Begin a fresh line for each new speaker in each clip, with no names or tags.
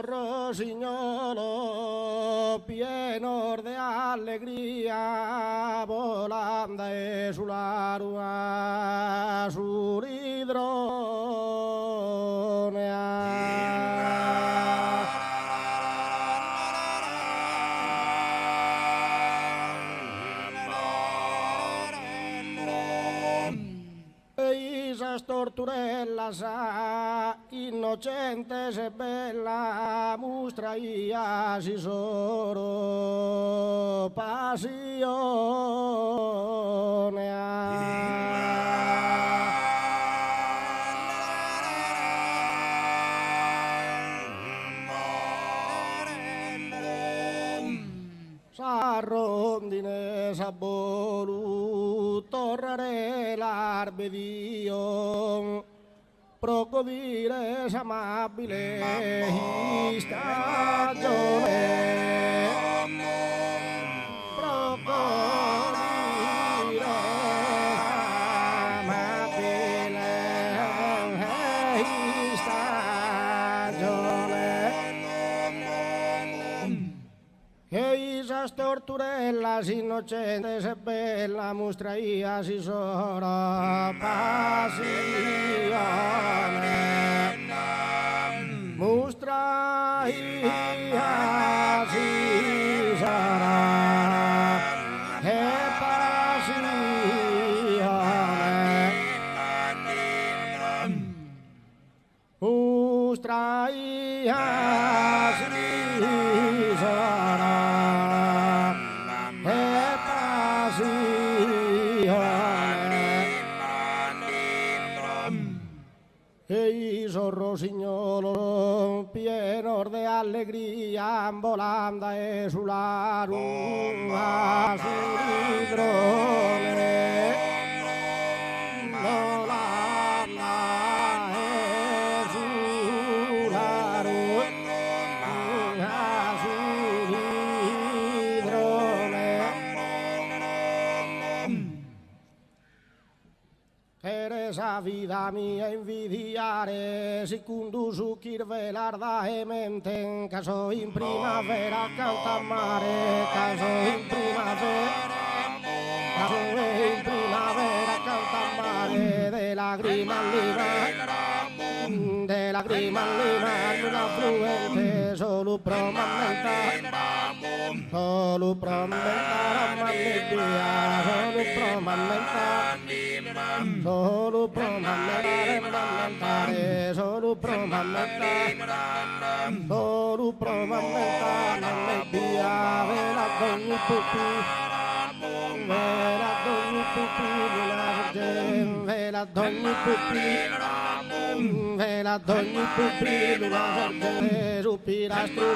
rosiñolo, llenos de alegría, volando de su laro a su esas torturellas innocentes e bella mostraia si solo passione. Sa rondine sa bolu tornare l'arbedio procodire s'amabile stagione procodire s'amabile stagione e esas torturellas innocentes e bella mostraia si sora passione mostraia si sarà e passione mostraia si sarà e hizo rosiñolo llenos de alegría volando de su laro a su hidrone volando de su laro a su hidrone. Esa vida mia invidiare si condusu velarda e mente in caso in primavera canta mare caso in primavera canta mare de lagrima al limar una fluente solo promammentar solo promammentare via vela d'ogni pupillo vela d'ogni pupillo la sorgente su pilastro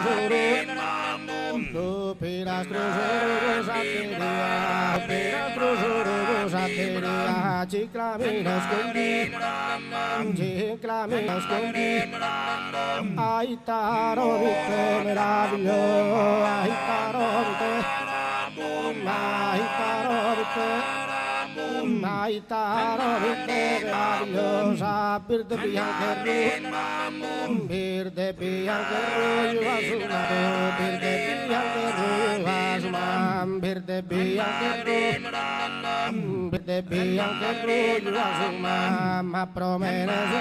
rosateria ciclamino scondi aitarorite meraviglioso aitarorite meravigliosa birde bianche birde bianche m'ha promesso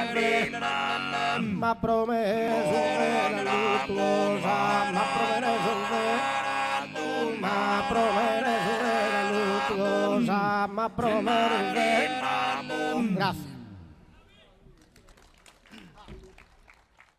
la luttuosa m'ha promesso grazie.